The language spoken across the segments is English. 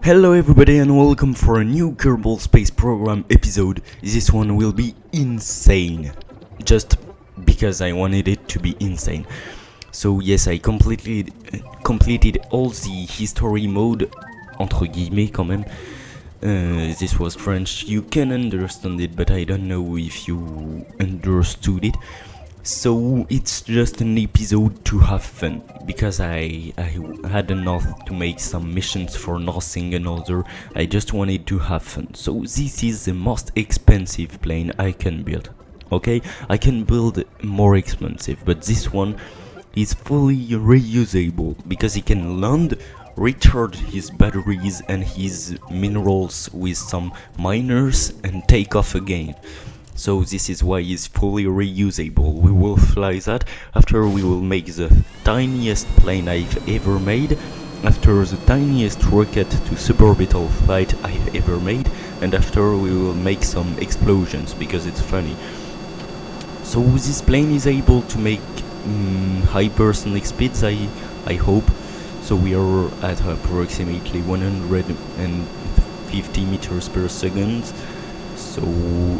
Hello everybody and welcome for a new Kerbal Space Program episode. This one will be insane, just because I wanted it to be insane. So yes, I completed all the history mode, entre guillemets quand même. This was French, you can understand it, but I don't know if you understood it. So it's just an episode to have fun, because I had enough to make some missions for nothing another. I just wanted to have fun. So this is the most expensive plane I can build. Okay, I can build more expensive, but this one is fully reusable because it can land, recharge his batteries and his minerals with some miners and take off again. So this is why it's fully reusable. We will fly that, after we will make the tiniest plane I've ever made, after the tiniest rocket to suborbital flight I've ever made, and after we will make some explosions, because it's funny. So this plane is able to make hypersonic speeds, I hope. So we are at approximately 150 meters per second. So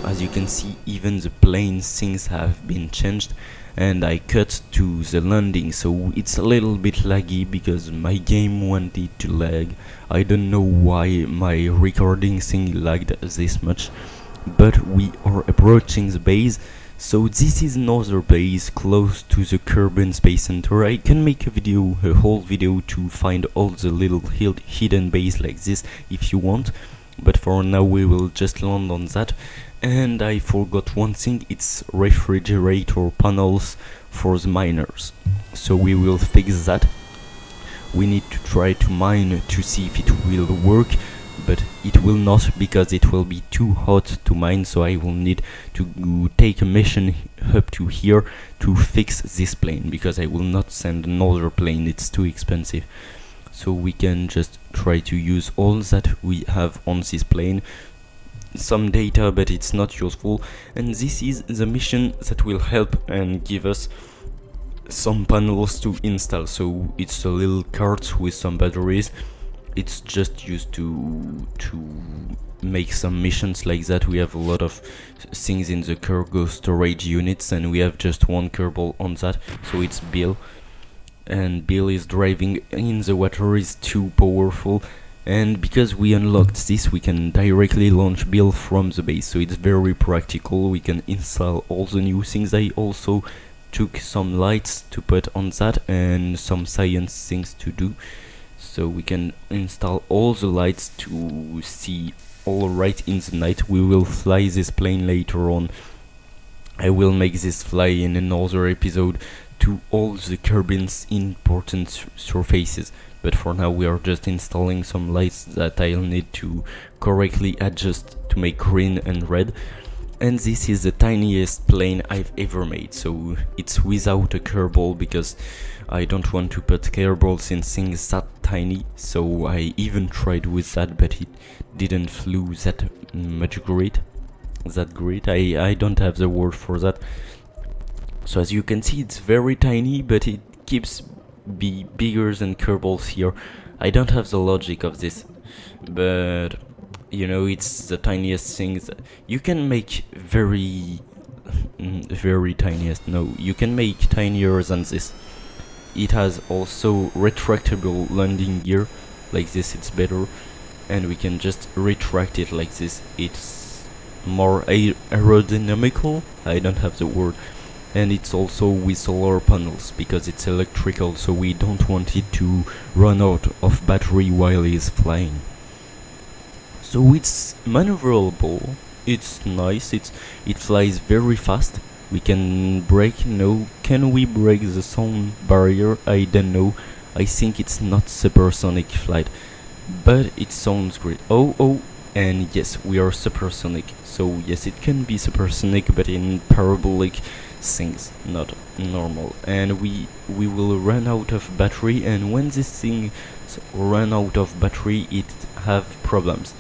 as you can see, even the plane things have been changed, and I cut to the landing, so it's a little bit laggy because my game wanted to lag. I don't know why my recording thing lagged this much, but we are approaching the base. So this is another base close to the Kerbal Space Center. I can make a whole video to find all the little hidden base like this if you want. But for now we will just land on that. And I forgot one thing, it's refrigerator panels for the miners. So we will fix that. We need to try to mine to see if it will work, but it will not, because it will be too hot to mine. So I will need to take a mission up to here to fix this plane, because I will not send another plane, it's too expensive. So we can just try to use all that we have on this plane. Some data, but it's not useful. And this is the mission that will help and give us some panels to install. So it's a little cart with some batteries. It's just used to make some missions like that. We have a lot of things in the cargo storage units, and we have just one Kerbal on that. So it's Bill. And Bill is driving in the water, is too powerful, and because we unlocked this, we can directly launch Bill from the base, so it's very practical. We can install all the new things. I also took some lights to put on that and some science things to do, so we can install all the lights to see all right in the night. We will fly this plane later on. I will make this fly in another episode to all the Kerbin's important surfaces, but for now we are just installing some lights that I'll need to correctly adjust to make green and red. And this is the tiniest plane I've ever made, so it's without a Kerbal, because I don't want to put Kerbals in things that tiny. So I even tried with that, but it didn't flew that much great. I don't have the word for that. So as you can see, it's very tiny, but it keeps be bigger than Kerbals here. I don't have the logic of this, but you know, it's the tiniest things. You can make very tiniest. No, you can make tinier than this. It has also retractable landing gear, like this. It's better, and we can just retract it like this. It's more aerodynamical. I don't have the word. And it's also with solar panels, because it's electrical, so we don't want it to run out of battery while it's flying. So it's maneuverable, it's nice, it flies very fast. We can brake. No, can we break the sound barrier? I don't know. I think it's not supersonic flight, but it sounds great. Oh, and yes, we are supersonic. So yes, it can be supersonic, but in parabolic things, not normal. And we will run out of battery, and when this thing run out of battery, it have problems.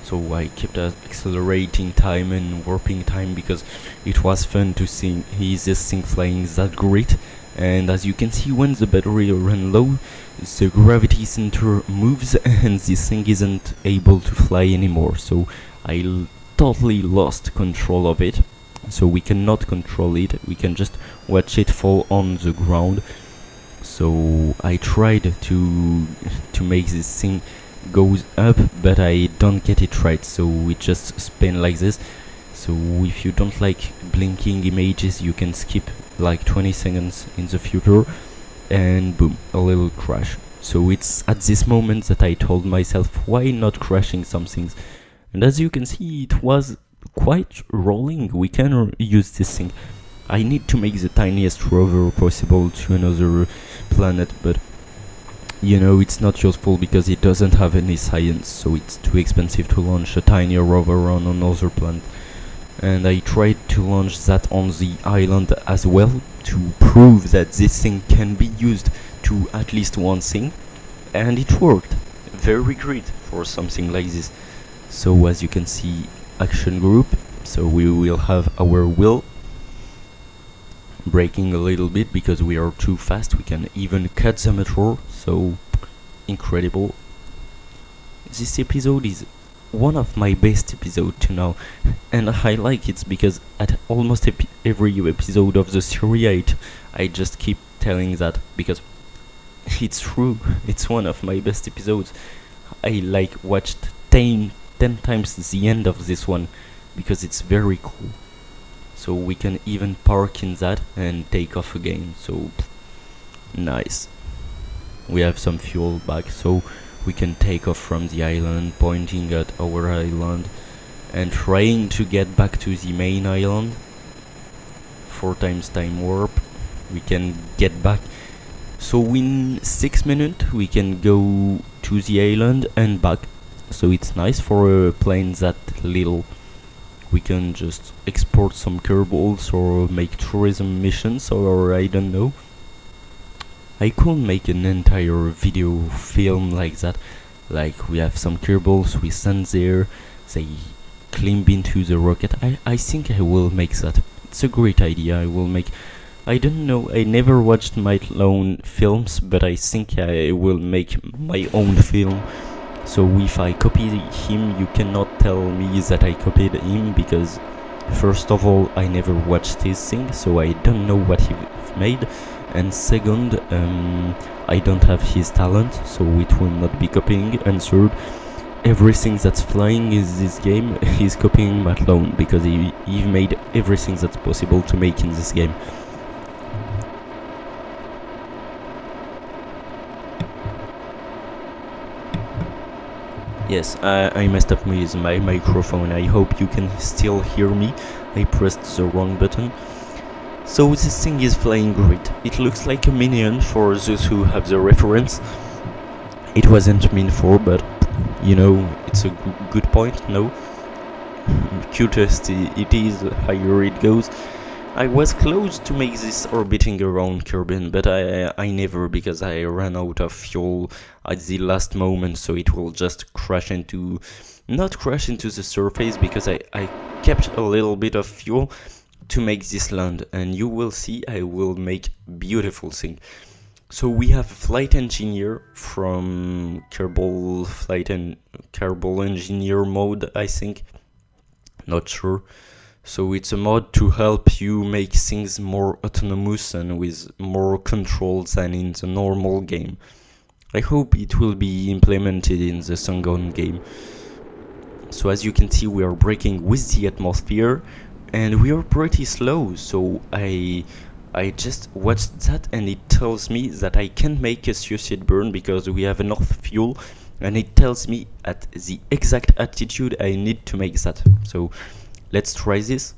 So I kept accelerating time and warping time, because it was fun to see this thing flying that great. And as you can see, when the battery runs low, the gravity center moves and this thing isn't able to fly anymore. So I totally lost control of it. So we cannot control it, we can just watch it fall on the ground. So I tried to make this thing goes up, but I don't get it right, so it just spin like this. So if you don't like blinking images, you can skip like 20 seconds in the future, and boom, a little crash. So it's at this moment that I told myself, why not crashing some things? And as you can see, it was quite rolling. We can use this thing. I need to make the tiniest rover possible to another planet, but you know, it's not useful because it doesn't have any science, so it's too expensive to launch a tiny rover on another planet. And I tried to launch that on the island as well, to prove that this thing can be used to at least one thing, and it worked. Very great for something like this. So as you can see, action group, so we will have our wheel braking a little bit because we are too fast. We can even cut the metro, so incredible. This episode is one of my best episodes to now, and I like it because at almost every episode of the series I just keep telling that because it's true. It's one of my best episodes. I like watched 10 times the end of this one because it's very cool. So we can even park in that and take off again, so nice. We have some fuel back, so we can take off from the island, pointing at our island and trying to get back to the main island. 4 times time warp, we can get back. So in 6 minutes we can go to the island and back. So it's nice for a plane that little. We can just export some kerbals or make tourism missions, or I don't know. I could make an entire video film like that. Like we have some kerbals, we send there, they climb into the rocket. I think I will make that. It's a great idea. I will make, I don't know, I never watched my own films, but I think I will make my own film. So if I copy him, you cannot tell me that I copied him, because first of all, I never watched his thing, so I don't know what he made, and second, I don't have his talent, so it will not be copying, and third, everything that's flying in this game, he's copying Matt Lone, because he made everything that's possible to make in this game. Yes, I messed up with my microphone. I hope you can still hear me. I pressed the wrong button. So this thing is flying great. It looks like a minion for those who have the reference. It wasn't meant for, but you know, it's a good point, no? Cutest it is, higher it goes. I was close to make this orbiting around Kerbin, but I never, because I ran out of fuel at the last moment, so it will just crash into, not crash into the surface, because I kept a little bit of fuel to make this land, and you will see I will make beautiful thing. So we have a flight engineer from Kerbal flight and Kerbal engineer mode, I think, not sure. So it's a mod to help you make things more autonomous and with more control than in the normal game. I hope it will be implemented in the Sungon game. So as you can see, we are braking with the atmosphere and we are pretty slow, so I just watched that and it tells me that I can make a suicide burn because we have enough fuel, and it tells me at the exact altitude I need to make that. So let's try this.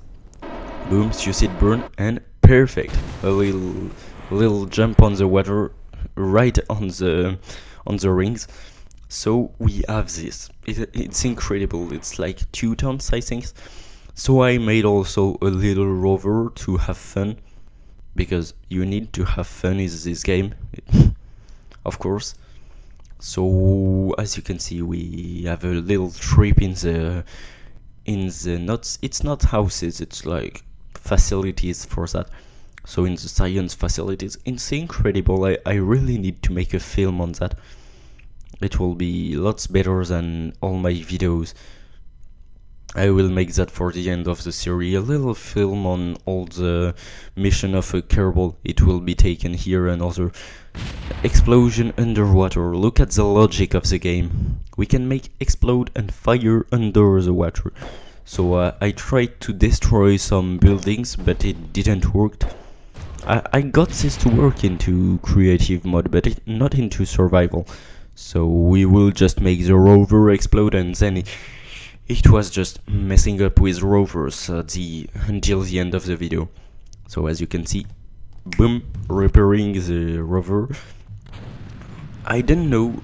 Boom, suicide burn, and perfect. A little jump on the water, right on the rings. So we have this. It's incredible. It's like 2 tons, I think. So I made also a little rover to have fun, because you need to have fun in this game, of course. So as you can see, we have a little trip in the not, it's not houses, it's like facilities for that. So in the science facilities, it's incredible. I really need to make a film on that. It will be lots better than all my videos. I will make that for the end of the series, a little film on all the mission of a Kerbal. It will be taken here, another explosion underwater. Look at the logic of the game. We can make explode and fire under the water. So I tried to destroy some buildings, but it didn't work. I got this to work into creative mode, but not into survival. So we will just make the rover explode, and then it was just messing up with rovers until the end of the video. So as you can see, boom, repairing the rover. I don't know.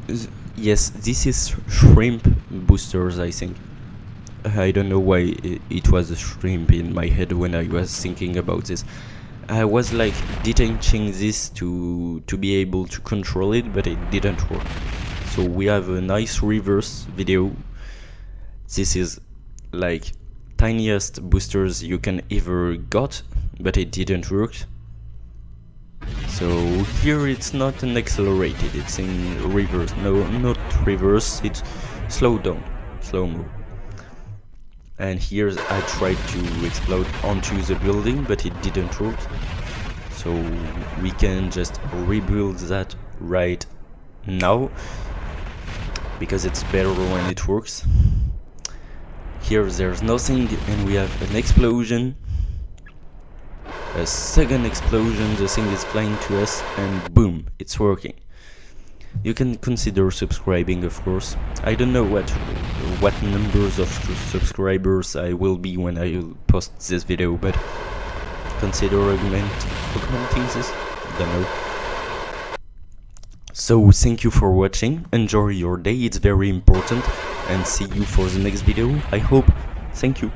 Yes, this is shrimp boosters, I think. I don't know why it was a shrimp in my head when I was thinking about this. I was like detaching this to be able to control it, but it didn't work. So we have a nice reverse video. This is like tiniest boosters you can ever got, but it didn't work. So here it's not an accelerated, it's in reverse. No, not reverse, it's slow down, slow mo. And here I tried to explode onto the building, but it didn't work. So we can just rebuild that right now, because it's better when it works. Here there's nothing, and we have an explosion, a second explosion, the thing is flying to us, and boom, it's working. You can consider subscribing, of course. I don't know what numbers of subscribers I will be when I post this video, but consider augmenting this, don't know. So thank you for watching, enjoy your day, it's very important, and see you for the next video, I hope. Thank you.